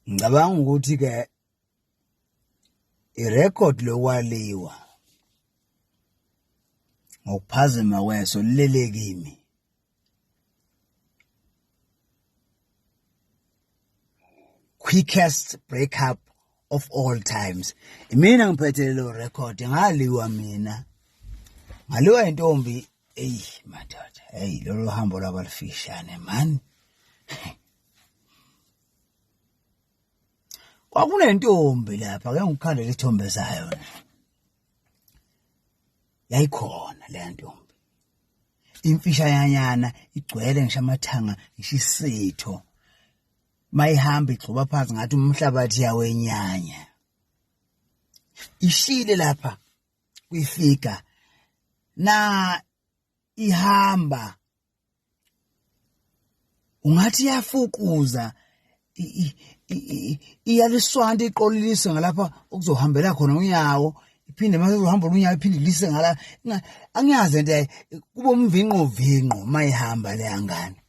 Ngicabanga ukuthi ke irecord lokwaliwa ngokuphazima kweso lelekimi quickest breakup of all times. Mina ngiphethe lo record ngaliwa mina. Ngaliwa intombi madoda. Lolo hambo lwabalifishane man. Kwakunentombi lapha ke ngikukhandela ithombe zayo. Yayikhona le ntombi. Imfishanyana igcwele ngisho amathanga ngishisitho. Mayihamba igxoba phansi ngathi umhlabathi yawenyanya. Ishile lapha kwifiga na ihamba ungathi yafukuza iyaliswanda iqolilise ngalapha okuzohambela khona unyawo iphinde mase uzohamba unyawo iphinde lise ngala angiyazi nje kuba umvinqo mayihamba le yangane.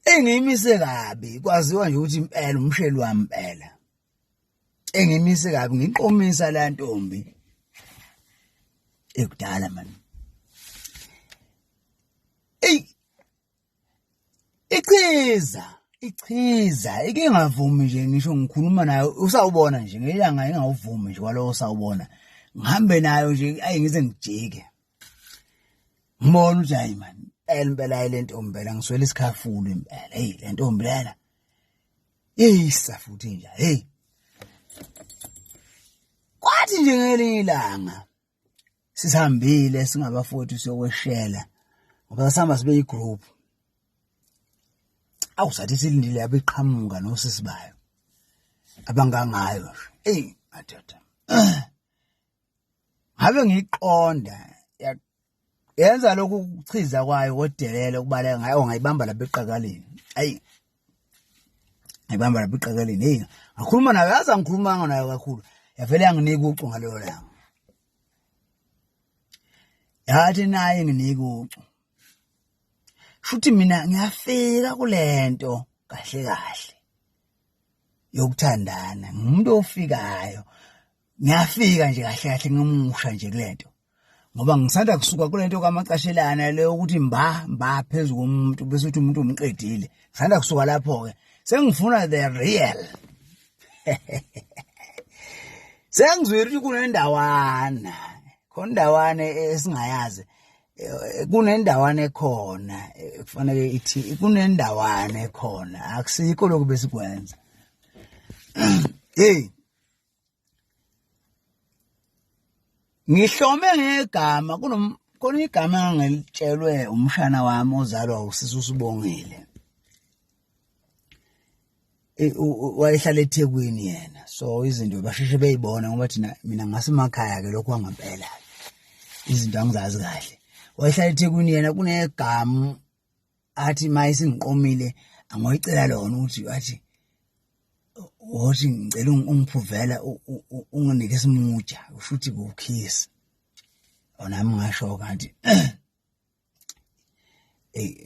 Engiyimise kabi kwaziwa nje ukuthi impela umsheli wami impela. Engiyimise kabi ngiqomisa la ntombi ekudala man. Ichiza ikingavumi nje ngisho ngikhuluma nayo usawubona nje ngelanga engawuvumi nje kwalowo usawubona ngihambe nayo nje ngize ngijike ngibona ukuthi hayi man impela le ntombi phela ngiswele isikhafulo impela le ntombi lena isa futhi nje kwathi nje ngelinye ilanga sisihambile singabafowethu siyokweshela ngoba sihamba sibe igroup. Awusathi silindile yabeqhamuka nosisi bayo abangangayo madoda. Ngabe ngiqonda yenza lokhu kuchiza kwayo kodelele ukubaleka ngayo ngayibamba labeqakaleni. Ngayibamba labeqakaleni. Ngakhuluma nayo yazi angikhulumanga nayo kakhulu. Yavele yanginika ucu ngaloyo langa. Yathi naye nginika ucu. Futhi mina ngiyafika kulento kahle yokuthandana. Ngumuntu ofikayo. Ngiyafika nje kahle ngimusha nje kulento. Ngoba ngisanda kusuka kulento kamacashelana leyo ukuthi mba phezulu komuntu bese uthi umuntu umqedile. Ngisanda kusuka lapho ke sengifuna the real. Sengizwe ukuthi kunendawana. Khona indawana esingayazi. Kunendawana ekhona kufanele ithi kunendawana ekhona akusikho lokho besikwenza. Ngihlome ngegama khona igama engilitshelwe umshana wami ozalwa usisi Usibongile. Wayehlala eThekwini yena so izinto basheshe beyibona ngoba thina mina ngasemakhaya ke lokho angempela izinto angizazi kahle. Wayehlala eThekwini yena kunegama athi mayisingiqomile angoyicela lona ukuthi athi wothi ngicela ungiphuvela unginike isimuja ushuthi kukhisi. Nami ngasho kanti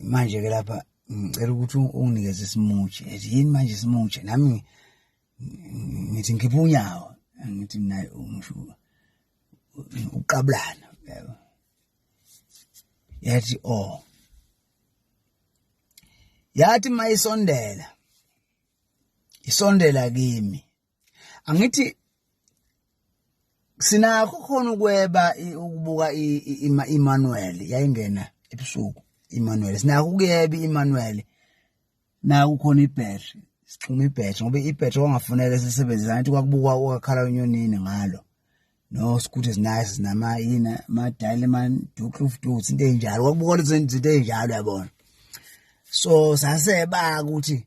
manje ke lapha ngicela ukuthi unginikeze isimuja. Ethi yini manje isimuja nami ngithi ngipha unyawo ngithi naye umusho uqabulana yabo. Yathi yathi mayisondela isondela kimi angithi sinakho khona ukweba ukubuka iManuel yayingena ebusuku iManuel sinakho ukuyeba iManuel na kukhona ibhetri sixhuma ibhetri ngoba ibhetri wangafuneka sisebenzisa ngathi kwakubukwa ukakhala unyonini ngalo no scooters nice nama yina ma diamond dukluf dudes into enjalo kwakubukwa izinto enjalo yabona. So saseba ukuthi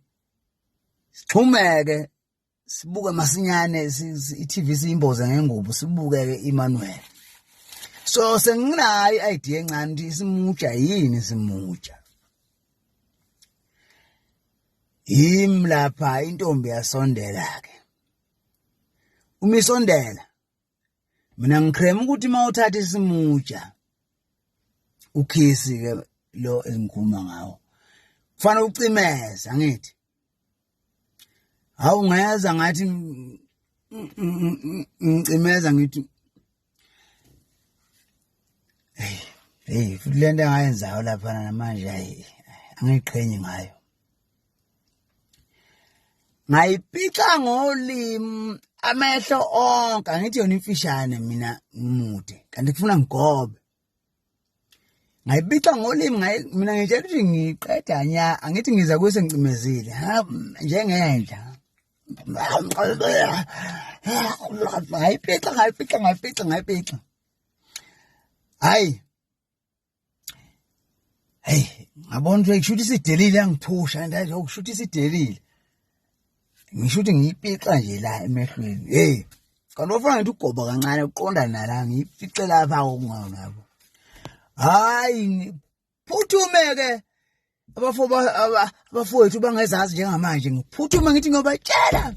sixhumeke sibuke masinyane iTV siyimboza ngengubo sibuke ke iManuel. So senginayo idea encane ukuthi isimuja yini simuja. Lapha intombi yasondela ke. Umisondela mina ngikrema ukuthi mawuthatha isimuja ukhisi ke lo engikhuluma ngawo kufanele ucimeza ngithi Hawu ngeza ngathi ngicimeza ngithi futhi lento engayenzayo lapha namanje angiqhenyi ngayo. Ngayipica ngolimi amehlo onke, angithi yona imfishane mina ngimude kanti kufuna ngigobe. Ngayipica ngolimi mina ngitshela ukuthi ngiqeda nya, angithi ngiza kuse ngicimezile njengenja. Ngayipica. Ngabona ukuthi kushuthi isidelile yangiphusha ndathi ukushuthi isidelile. Ngisho ukuthi ngiyipica nje la emehlweni. Kanti ufuna ngithi ugoba kancane uqonda nala ngiyifice lapha okungawonabo. Ngiphuthume-ke abafowethu bangezazi njengamanje ngiphuthume ngithi ngobatshela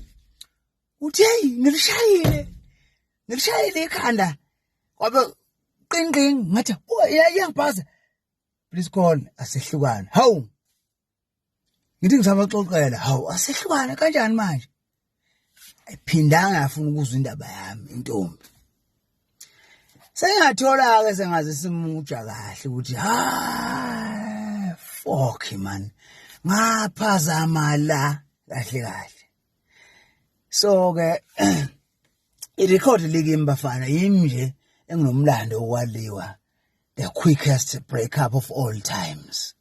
uthi ngilishayile ikhanda kwabe qingqing ngathi iyangibhaza. Please call asehlukana. Hawu ngithi ngisabaxoxela, hawu asehlukana kanjani manje? Ayiphindanga yafuna ukuzwa indaba yami intombi. Sengathola-ke sengaze simutsha kahle ukuthi fuck man, ngaphazama la kahle. So-ke irekhodi likimi bafana yimi nje enginomlando wokwaliwa, the quickest breakup of all times.